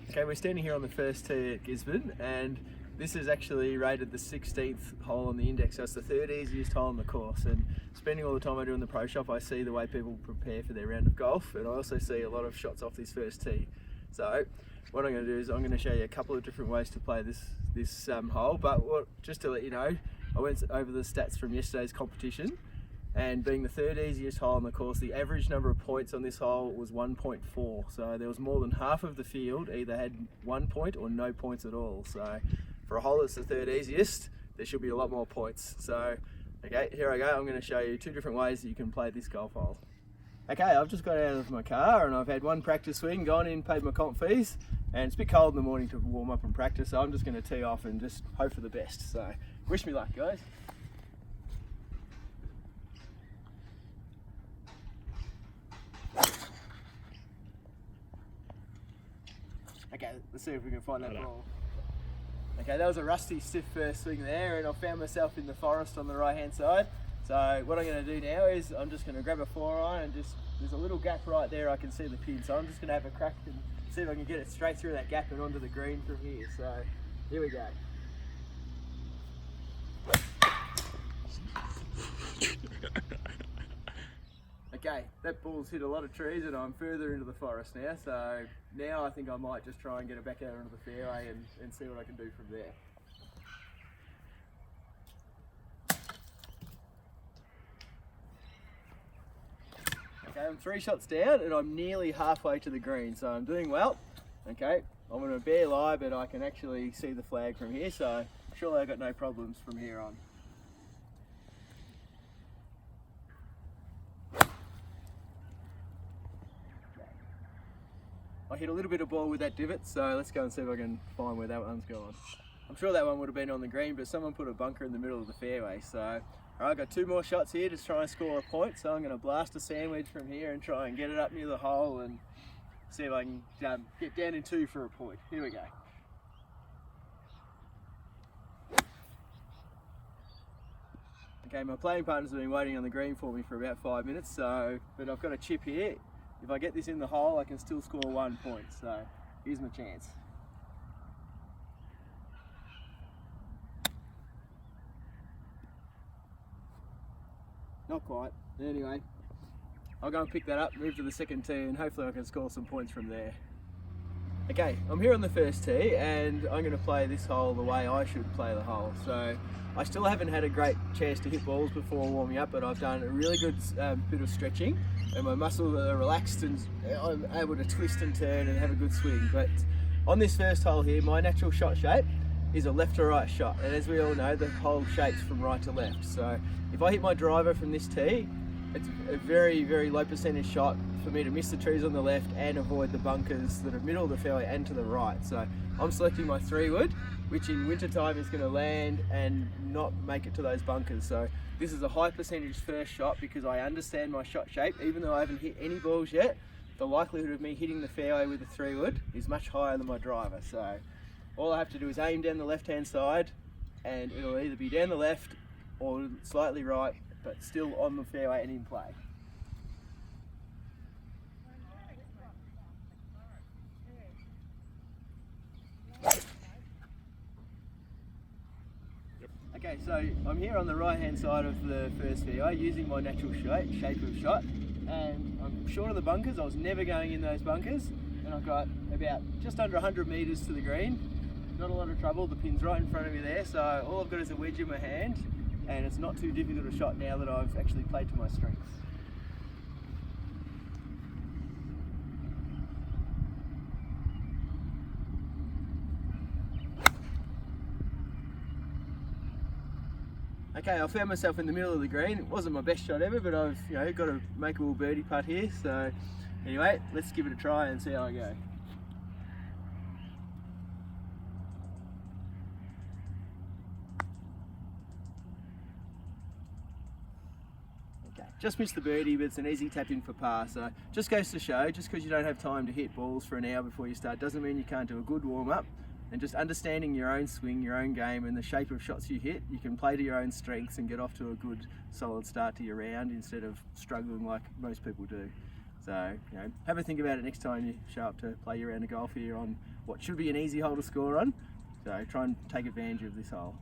Okay, we're standing here on the first tee at Gisborne, and this is actually rated the 16th hole on the index, so it's the third easiest hole on the course. And spending all the time I do in the pro shop, I see the way people prepare for their round of golf, and I also see a lot of shots off this first tee. So what I'm going to do is I'm going to show you a couple of different ways to play this hole. But just to let you know, I went over the stats from yesterday's competition, and being the third easiest hole on the course, the average number of points on this hole was 1.4. So there was more than half of the field either had 1 point or no points at all. So for a hole that's the third easiest, there should be a lot more points. So, okay, here I go. I'm going to show you two different ways that you can play this golf hole. Okay, I've just got out of my car and I've had one practice swing, gone in, paid my comp fees, and it's a bit cold in the morning to warm up and practice, so I'm just going to tee off and just hope for the best. So, wish me luck, guys. Okay, let's see if we can find that ball. Okay, that was a rusty, stiff first swing there, and I found myself in the forest on the right-hand side. So what I'm going to do now is I'm just going to grab a 4-iron and there's a little gap right there, I can see the pin. So I'm just going to have a crack and see if I can get it straight through that gap and onto the green from here. So here we go. Okay, that ball's hit a lot of trees and I'm further into the forest now, so now I think I might just try and get it back out onto the fairway and see what I can do from there. Okay, I'm 3 shots down and I'm nearly halfway to the green, so I'm doing well. Okay, I'm on a bare lie, but I can actually see the flag from here, so surely I've got no problems from here on. I hit a little bit of ball with that divot, so let's go and see if I can find where that one's gone. I'm sure that one would have been on the green, but someone put a bunker in the middle of the fairway. So, all right, I've got 2 more shots here to try and score a point. So I'm going to blast a sandwich from here and try and get it up near the hole and see if I can get down in 2 for a point. Here we go. Okay, my playing partners have been waiting on the green for me for about 5 minutes, but I've got a chip here. If I get this in the hole, I can still score 1 point, so here's my chance. Not quite. Anyway, I'll go and pick that up, move to the second tee, and hopefully I can score some points from there. Okay, I'm here on the first tee, and I'm going to play this hole the way I should play the hole. So I still haven't had a great chance to hit balls before warming up, but I've done a really good bit of stretching, and my muscles are relaxed, and I'm able to twist and turn and have a good swing. But on this first hole here, my natural shot shape is a left to right shot, and as we all know, the hole shapes from right to left. So if I hit my driver from this tee, it's a very, very low percentage shot for me to miss the trees on the left and avoid the bunkers that are middle of the fairway and to the right. So I'm selecting my 3-wood, which in winter time is going to land and not make it to those bunkers. So this is a high percentage first shot because I understand my shot shape. Even though I haven't hit any balls yet, the likelihood of me hitting the fairway with a 3-wood is much higher than my driver. So all I have to do is aim down the left-hand side, and it'll either be down the left or slightly right, but still on the fairway and in play. Okay, so I'm here on the right-hand side of the first fairway using my natural shape of shot, and I'm short of the bunkers. I was never going in those bunkers, and I've got about just under 100 metres to the green. Not a lot of trouble, the pin's right in front of me there, so all I've got is a wedge in my hand, and it's not too difficult a shot now that I've actually played to my strengths. Okay, I found myself in the middle of the green. It wasn't my best shot ever, but I've got a makeable birdie putt here. So anyway, let's give it a try and see how I go. Okay, just missed the birdie, but it's an easy tap in for par. So just goes to show, just because you don't have time to hit balls for an hour before you start doesn't mean you can't do a good warm up. And just understanding your own swing, your own game, and the shape of shots you hit, you can play to your own strengths and get off to a good, solid start to your round instead of struggling like most people do. So, you know, have a think about it next time you show up to play your round of golf here on what should be an easy hole to score on. So try and take advantage of this hole.